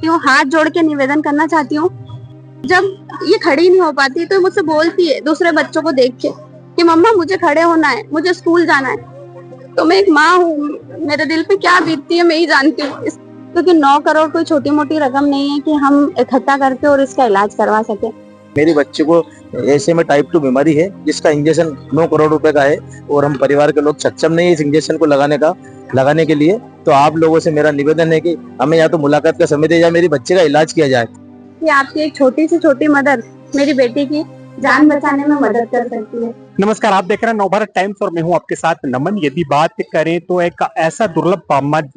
हूँ, हाथ जोड़ के निवेदन करना चाहती हूँ। जब ये खड़ी नहीं हो पाती तो मुझसे बोलती है दूसरे बच्चों को देख के कि मम्मा मुझे खड़े होना है, मुझे स्कूल जाना है। तो मैं एक माँ हूँ, मेरे दिल पे क्या बीतती है मैं ही जानती हूँ। क्योंकि 9 करोड़ कोई छोटी मोटी रकम नहीं है कि हम इकट्ठा करके और इसका इलाज करवा सके। मेरी बच्चे को ऐसे में टाइप 2 बीमारी है जिसका इंजेक्शन 9 करोड़ रुपए का है और हम परिवार के लोग सक्षम नहीं है इस इंजेक्शन को लगाने के लिए। तो आप लोगों से मेरा निवेदन है कि हमें या तो मुलाकात का समय दिया जाए, मेरी बच्चे का इलाज किया जाए। कि आपकी एक छोटी से छोटी मदद मेरी बेटी की जान बचाने में मदद कर सकती है। नमस्कार, आप देख रहे हैं नवभारत टाइम्स और मैं हूं आपके साथ नमन। यदि बात करें तो एक ऐसा दुर्लभ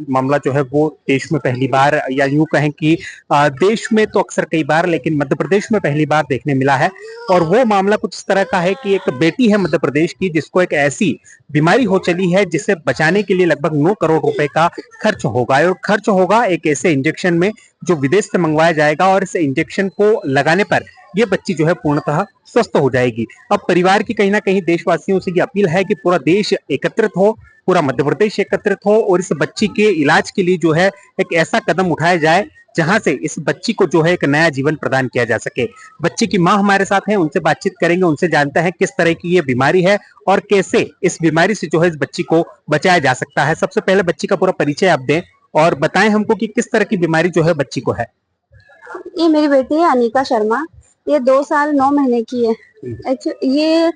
मामला जो है वो देश में पहली बार, या यूं कहें कि देश में तो अक्सर कई बार, लेकिन मध्य प्रदेश में पहली बार देखने मिला है। और वो मामला कुछ इस तरह का है कि एक बेटी है मध्य प्रदेश की जिसको एक ऐसी बीमारी हो चली है जिसे बचाने के लिए लगभग 9 करोड़ रुपए का खर्च होगा। और खर्च होगा एक ऐसे इंजेक्शन में जो विदेश से मंगवाया जाएगा, और इस इंजेक्शन को लगाने पर ये बच्ची जो है पूर्णतः स्वस्थ हो जाएगी। अब परिवार की कहीं ना कहीं देशवासियों से ये अपील है कि पूरा देश एकत्रित हो, पूरा मध्य प्रदेश एकत्रित हो और इस बच्ची के इलाज के लिए जो है एक ऐसा कदम उठाया जाए जहां से इस बच्ची को जो है एक नया जीवन प्रदान किया जा सके। बच्ची की मां हमारे साथ है, उनसे बातचीत करेंगे, उनसे जानते हैं किस तरह की ये बीमारी है और कैसे इस बीमारी से जो है इस बच्ची को बचाया जा सकता है। सबसे पहले बच्ची का पूरा परिचय आप दें और बताएं हमको कि किस तरह की बीमारी जो है बच्ची को है। ये मेरी बेटी है अनिका शर्मा, ये 2 साल 9 महीने की है। ये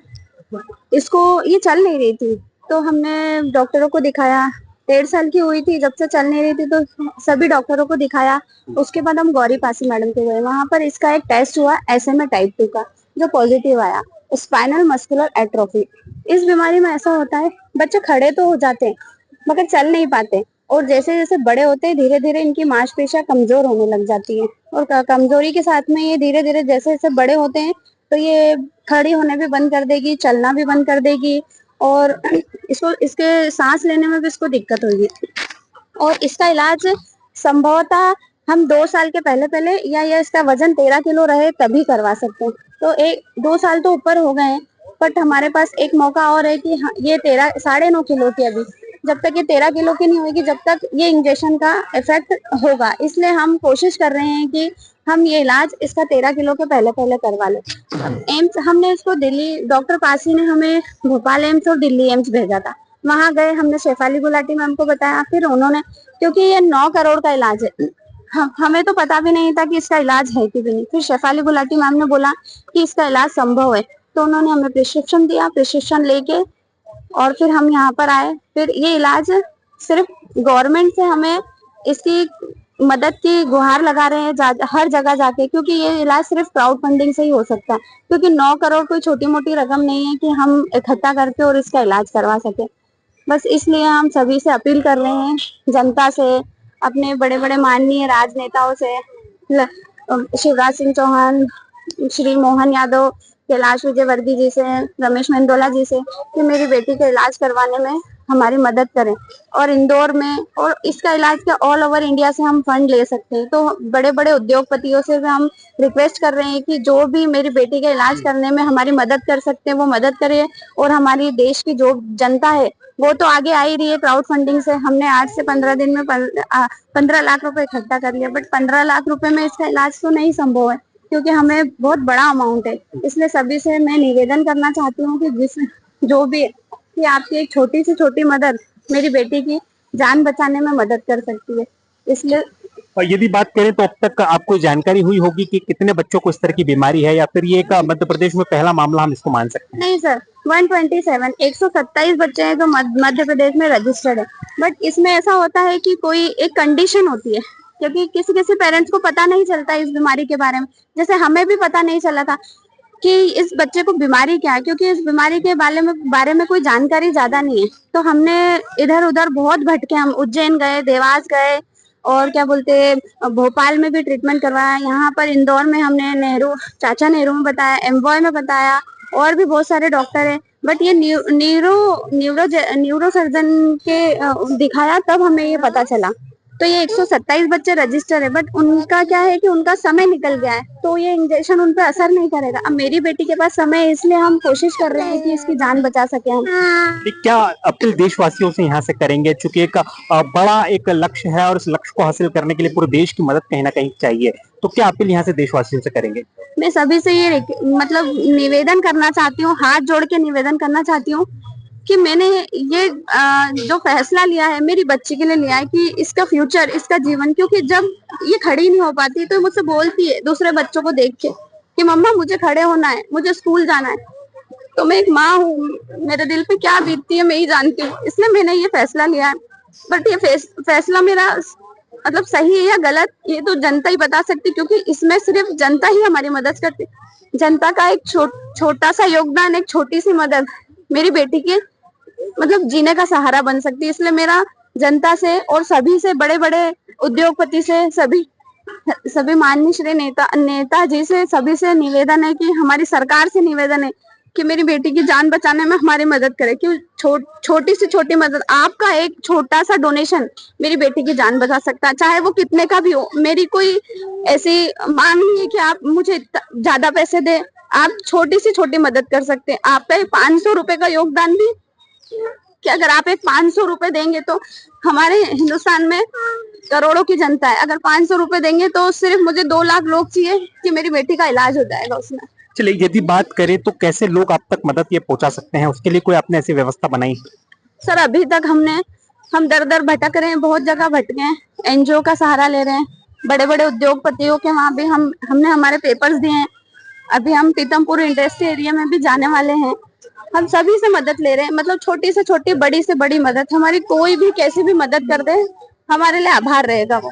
इसको ये चल नहीं रही थी तो हमने डॉक्टरों को दिखाया। 1.5 साल की हुई थी जब से चल नहीं रही थी तो सभी डॉक्टरों को दिखाया। उसके बाद हम गौरी पासी मैडम के गए, वहां पर इसका एक टेस्ट हुआ SMA टाइप 2 का जो पॉजिटिव आया, स्पाइनल मस्कुलर एट्रोफी। इस बीमारी में ऐसा होता है बच्चे खड़े तो हो जाते हैं मगर चल नहीं पाते, और जैसे जैसे बड़े होते हैं धीरे धीरे इनकी मांसपेशियां कमजोर होने लग जाती हैं, और कमजोरी के साथ में ये धीरे धीरे जैसे जैसे बड़े होते हैं तो ये खड़ी होने भी बंद कर देगी, चलना भी बंद कर देगी, और इसके सांस लेने में भी इसको दिक्कत होगी। और इसका इलाज संभवतः हम 2 साल के पहले पहले या इसका वजन 13 किलो रहे तभी करवा सकते हैं। तो 2 साल तो ऊपर हो गए हैं, बट हमारे पास एक मौका और है कि ये 9.5 किलो की अभी, जब तक ये 13 किलो की नहीं होगी जब तक ये इंजेक्शन का इफेक्ट होगा। इसलिए हम कोशिश कर रहे हैं कि हम ये इलाज इसका 13 किलो के पहले पहले करवा लें। एम्स हमने इसको दिल्ली, डॉक्टर पासी ने हमें भोपाल एम्स और दिल्ली एम्स भेजा था। वहां गए, हमने शेफाली गुलाटी मैम को बताया, फिर उन्होंने, क्योंकि ये 9 करोड़ का इलाज है, हमें तो पता भी नहीं था कि इसका इलाज है कि भी नहीं। फिर शेफाली गुलाटी मैम ने बोला कि इसका इलाज संभव है, तो उन्होंने हमें प्रिस्क्रिप्शन दिया, प्रिस्क्रिप्शन लेके और फिर हम यहाँ पर आए। फिर ये इलाज सिर्फ गवर्नमेंट से हमें इसकी मदद की गुहार लगा रहे हैं हर जगह जाके, क्योंकि ये इलाज सिर्फ क्राउड फंडिंग से ही हो सकता है। क्योंकि 9 करोड़ कोई छोटी मोटी रकम नहीं है कि हम इकट्ठा करके और इसका इलाज करवा सके। बस इसलिए हम सभी से अपील कर रहे हैं, जनता से, अपने बड़े बड़े माननीय राजनेताओं से, शिवराज सिंह चौहान, श्री मोहन यादव, कैलाश विजयवर्गीय जी से, रमेश मेंदोला जी से, कि मेरी बेटी का इलाज करवाने में हमारी मदद करें। और इंदौर में, और इसका इलाज का ऑल ओवर इंडिया से हम फंड ले सकते हैं। तो बड़े बड़े उद्योगपतियों से भी हम रिक्वेस्ट कर रहे हैं कि जो भी मेरी बेटी का इलाज करने में हमारी मदद कर सकते हैं वो मदद करें। और हमारी देश की जो जनता है वो तो आगे आ ही रही है क्राउड फंडिंग से। हमने 8 से 15 दिन में 15 लाख रुपए इकट्ठा कर लिया, बट 15 लाख रुपए में इसका इलाज तो नहीं संभव है क्योंकि हमें बहुत बड़ा अमाउंट है। इसलिए सभी से मैं निवेदन करना चाहती हूँ कि जो भी है कि आपकी एक छोटी से छोटी मदद मेरी बेटी की जान बचाने में मदद कर सकती है। इसलिए और यदि बात करें तो अब तक आपको जानकारी हुई होगी कि कितने बच्चों को इस तरह की बीमारी है, या फिर ये एक मध्य प्रदेश में पहला मामला हम इसको मान सकते हैं? नहीं सर, 127 बच्चे हैं जो मध्य प्रदेश में रजिस्टर्ड है। बट इसमें ऐसा होता है कि कोई एक कंडीशन होती है, क्योंकि किसी किसी पेरेंट्स को पता नहीं चलता इस बीमारी के बारे में। जैसे हमें भी पता नहीं चला था कि इस बच्चे को बीमारी क्या है, क्योंकि इस बीमारी के बारे में कोई जानकारी ज्यादा नहीं है। तो हमने इधर उधर बहुत भटके, हम उज्जैन गए, देवास गए, और क्या बोलते भोपाल में भी ट्रीटमेंट करवाया। यहाँ पर इंदौर में हमने चाचा नेहरू में बताया, एम्बॉय में बताया, और भी बहुत सारे डॉक्टर हैं। बट ये न्यूरो सर्जन के दिखाया तब हमें ये पता चला। तो ये 127 बच्चे रजिस्टर है, बट उनका क्या है कि उनका समय निकल गया है, तो ये इंजेक्शन उन पर असर नहीं करेगा। अब मेरी बेटी के पास समय है, इसलिए हम कोशिश कर रहे हैं कि इसकी जान बचा सके हम। क्या अपील देशवासियों से यहाँ से करेंगे, चूंकि एक बड़ा एक लक्ष्य है और इस लक्ष्य को हासिल करने के लिए पूरे देश की मदद कहीं ना कहीं चाहिए, तो क्या अपील यहाँ से देशवासियों से करेंगे? मैं सभी से ये मतलब निवेदन करना चाहती हूँ, हाथ जोड़ के निवेदन करना चाहती हूँ कि मैंने ये जो फैसला लिया है मेरी बच्ची के लिए लिया है कि इसका फ्यूचर, इसका जीवन, क्योंकि जब ये खड़ी नहीं हो पाती तो मुझसे बोलती है दूसरे बच्चों को देख के कि मम्मा मुझे खड़े होना है, मुझे स्कूल जाना है। तो मैं एक माँ हूँ, मेरे दिल पे क्या बीतती है मैं ही जानती हूँ, इसलिए मैंने ये फैसला लिया है। बट ये फैसला मेरा मतलब सही है या गलत, ये तो जनता ही बता सकती, क्योंकि इसमें सिर्फ जनता ही हमारी मदद करती। जनता का एक छोटा सा योगदान, एक छोटी सी मदद मेरी बेटी के मतलब जीने का सहारा बन सकती है। इसलिए मेरा जनता से और सभी से, बड़े बड़े उद्योगपति से, सभी माननीय श्री नेताजी से, सभी से निवेदन है कि हमारी सरकार से निवेदन है कि मेरी बेटी की जान बचाने में हमारी मदद करे। कि छोटी से छोटी मदद, आपका एक छोटा सा डोनेशन मेरी बेटी की जान बचा सकता है, चाहे वो कितने का भी हो। मेरी कोई ऐसी मांग नहीं है कि आप मुझे ज्यादा पैसे दे, आप छोटी से छोटी मदद कर सकते हैं। आपका 500 रुपए का योगदान भी, कि अगर आप एक 500 रुपए देंगे तो हमारे हिंदुस्तान में करोड़ों की जनता है, अगर 500 रुपए देंगे तो सिर्फ मुझे 2 लाख लोग चाहिए कि मेरी बेटी का इलाज हो जाएगा उसमें। चलिए, यदि बात करें तो कैसे लोग आप तक मदद ये पहुंचा सकते हैं, उसके लिए कोई आपने ऐसी व्यवस्था बनाई? सर अभी तक हम दर दर भटक रहे हैं, बहुत जगह भटके हैं, एनजीओ का सहारा ले रहे हैं, बड़े बड़े उद्योगपतियों के वहां भी हमने हमारे पेपर्स दिए हैं। अभी हम पीतमपुर इंडस्ट्री एरिया में भी जाने वाले हैं। हम सभी से मदद ले रहे हैं, मतलब छोटी से छोटी, बड़ी से बड़ी मदद, हमारी कोई भी कैसी भी मदद कर दे हमारे लिए आभार रहेगा वो।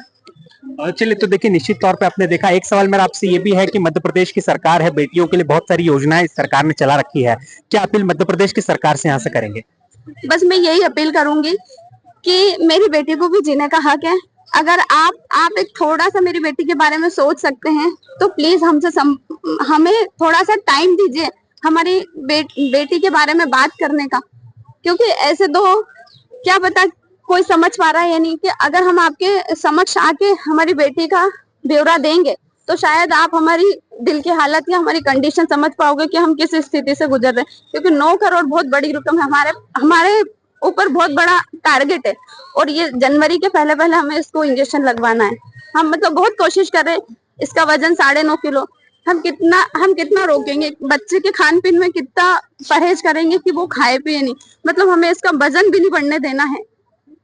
चलिए, तो देखिए, निश्चित तौर पे आपने देखा। एक सवाल मेरा आपसे ये भी है कि मध्य प्रदेश की सरकार है, बेटियों के लिए बहुत सारी योजनाएं इस सरकार ने चला रखी है, क्या अपील मध्य प्रदेश की सरकार से यहाँ से करेंगे? बस मैं यही अपील करूंगी कि मेरी बेटी को भी जीने का हक है। अगर आप एक थोड़ा सा मेरी बेटी के बारे में सोच सकते हैं तो प्लीज हमें थोड़ा सा टाइम दीजिए हमारी बेटी के बारे में बात करने का, क्योंकि ऐसे तो क्या पता कोई समझ पा रहा है या नहीं, कि अगर हम आपके समक्ष आके हमारी बेटी का ब्यौरा देंगे तो शायद आप हमारी दिल की हालत या हमारी कंडीशन समझ पाओगे कि हम किस स्थिति से गुजर रहे हैं। क्योंकि 9 करोड़ बहुत बड़ी रकम है, हमारे ऊपर बहुत बड़ा टारगेट है, और ये जनवरी के पहले पहले हमें इसको इंजेक्शन लगवाना है। हम मतलब बहुत कोशिश कर रहे हैं। इसका वजन 9.5 किलो, हम कितना रोकेंगे, बच्चे के खान पीन में कितना परहेज करेंगे कि वो खाए पिए नहीं, मतलब हमें इसका वजन भी नहीं बढ़ने देना है।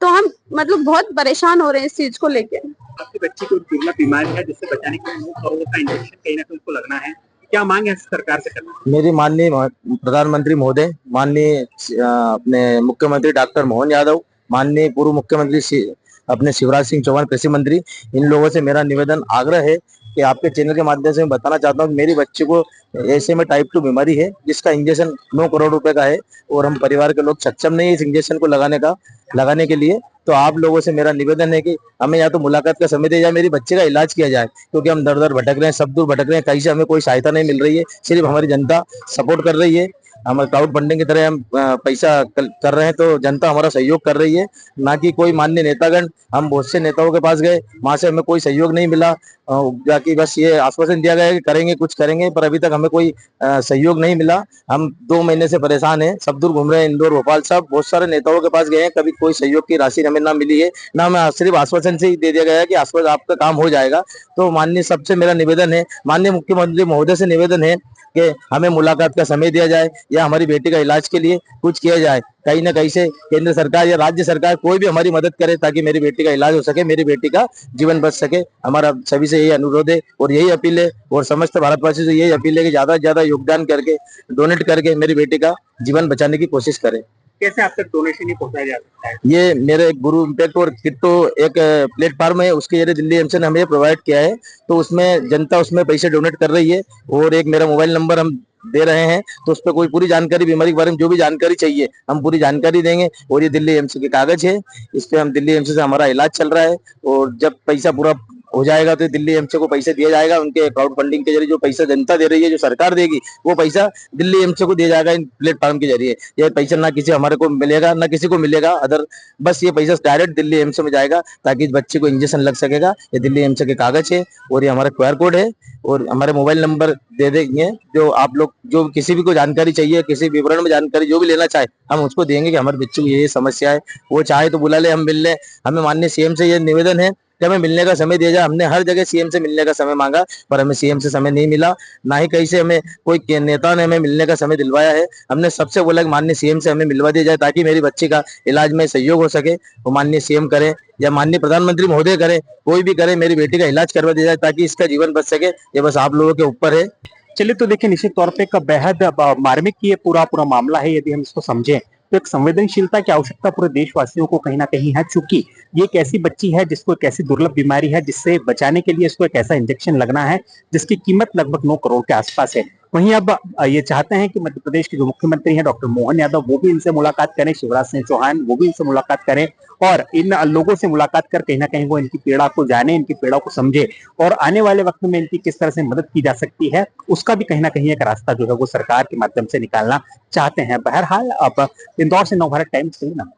तो हम मतलब बहुत परेशान हो रहे हैं इस चीज को लेके। आपकी बच्ची को दुर्लभ बीमारी है जिससे बचाने के लिए 9 करोड़ का इंजेक्शन कहीं ना कहीं उसको लगना है, क्या मांग है सरकार से करना? मेरी माननीय प्रधानमंत्री महोदय, माननीय अपने मुख्यमंत्री डॉक्टर मोहन यादव, माननीय पूर्व मुख्यमंत्री अपने शिवराज सिंह चौहान कृषि मंत्री, इन लोगों से मेरा निवेदन आग्रह है कि आपके चैनल के माध्यम से मैं बताना चाहता हूँ कि मेरी बच्ची को ऐसे में टाइप 2 बीमारी है जिसका इंजेक्शन 9 करोड़ रुपए का है, और हम परिवार के लोग सक्षम नहीं है इस इंजेक्शन को लगाने के लिए। तो आप लोगों से मेरा निवेदन है कि हमें या तो मुलाकात का समय दिया जाए, मेरी बच्चे का इलाज किया जाए, क्योंकि हम दर दर भटक रहे हैं, सब दूर भटक रहे हैं, कहीं से हमें कोई सहायता नहीं मिल रही है, सिर्फ हमारी जनता सपोर्ट कर रही है। हम क्राउड फंडिंग की तरह हम पैसा कर रहे हैं, तो जनता हमारा सहयोग कर रही है, ना कि कोई माननीय नेतागण। हम बहुत से नेताओं के पास गए, वहां से हमें कोई सहयोग नहीं मिला, बाकी बस ये आश्वासन दिया गया है कि करेंगे, कुछ करेंगे, पर अभी तक हमें कोई सहयोग नहीं मिला। हम 2 महीने से परेशान हैं, सब दूर घूम रहे हैं, इंदौर, भोपाल, सब बहुत सारे नेताओं के पास गए हैं, कभी कोई सहयोग की राशि हमें ना मिली है, ना हमें सिर्फ आश्वासन से ही दे दिया गया है कि आश्वासन आपका काम हो जाएगा। तो माननीय सबसे मेरा निवेदन है, माननीय मुख्यमंत्री महोदय से निवेदन है कि हमें मुलाकात का समय दिया जाए या हमारी बेटी का इलाज के लिए कुछ किया जाए। कहीं ना कहीं से केंद्र सरकार या राज्य सरकार कोई भी हमारी मदद करे ताकि मेरी बेटी का इलाज हो सके, मेरी बेटी का जीवन बच सके। हमारा सभी से यही अनुरोध है और यही अपील है, और समस्त भारतवासी से यही अपील है कि ज्यादा से ज्यादा योगदान करके, डोनेट करके मेरी बेटी का जीवन बचाने की कोशिश करें। कैसे आप तक डोनेशन पहुंचाया जा सकता है? ये मेरे गुरु इम्पैक्ट और किट्टो एक प्लेटफॉर्म है, उसके जरिए दिल्ली एम्स ने हमें प्रोवाइड किया है, तो उसमें जनता उसमें पैसे डोनेट कर रही है, और एक मेरा मोबाइल नंबर हम दे रहे हैं, तो उस पर कोई पूरी जानकारी, बीमारी के बारे में जो भी जानकारी चाहिए हम पूरी जानकारी देंगे। और ये दिल्ली एम्स के कागज है, इस पे हम दिल्ली एम्स से हमारा इलाज चल रहा है, और जब पैसा पूरा हो जाएगा तो दिल्ली एम्स को पैसे दिया जाएगा, उनके क्राउड फंडिंग के जरिए जो पैसा जनता दे रही है, जो सरकार देगी, वो पैसा दिल्ली एम्स को दिया जाएगा इन प्लेटफॉर्म के जरिए। ये पैसा ना किसी हमारे को मिलेगा ना किसी को मिलेगा अदर, बस ये पैसा डायरेक्ट दिल्ली एम्स में जाएगा ताकि इस बच्चे को इंजेक्शन लग सकेगा। ये दिल्ली एम्स के कागज है और ये हमारा QR कोड है और हमारे मोबाइल नंबर दे देंगे, जो आप लोग जो किसी भी को जानकारी चाहिए, किसी विवरण में जानकारी जो भी लेना चाहे हम उसको देंगे कि हमारे बच्चों को ये समस्या है, वो चाहे तो बुला ले, हम मिल ले। हमें माननीय CM से ये निवेदन है कि हमें मिलने का समय दिया जाए। हमने हर जगह CM से मिलने का समय मांगा पर हमें CM से समय नहीं मिला, ना ही कहीं से हमें कोई नेता ने हमें मिलने का समय दिलवाया है। हमने सबसे बोला कि माननीय CM से हमें मिलवा दिया जाए ताकि मेरी बच्ची का इलाज में सहयोग हो सके। वो माननीय CM करें या माननीय प्रधानमंत्री महोदय करें, कोई भी करे, मेरी बेटी का इलाज करवा दिया जाए ताकि इसका जीवन बच सके। ये बस आप लोगों के ऊपर है। चलिए, तो देखिए निश्चित तौर पे एक बेहद मार्मिक ये पूरा मामला है। यदि हम इसको समझें तो एक संवेदनशीलता की आवश्यकता पूरे देशवासियों को कहीं ना कहीं है, चूंकि ये एक ऐसी बच्ची है जिसको एक ऐसी दुर्लभ बीमारी है जिससे बचाने के लिए इसको एक ऐसा इंजेक्शन लगना है जिसकी कीमत लगभग 9 करोड़ के आसपास है। वहीं अब ये चाहते हैं कि मध्य प्रदेश के जो मुख्यमंत्री हैं डॉक्टर मोहन यादव, वो भी इनसे मुलाकात करें, शिवराज सिंह चौहान वो भी इनसे मुलाकात करें और इन लोगों से मुलाकात कर कहीं ना कहीं वो इनकी पीड़ा को जाने, इनकी पीड़ा को समझे और आने वाले वक्त में इनकी किस तरह से मदद की जा सकती है उसका भी कहीं ना कहीं एक रास्ता जो है वो सरकार के माध्यम से निकालना चाहते हैं। बहरहाल अब इंदौर से नवभारत टाइम्स के लिए ना।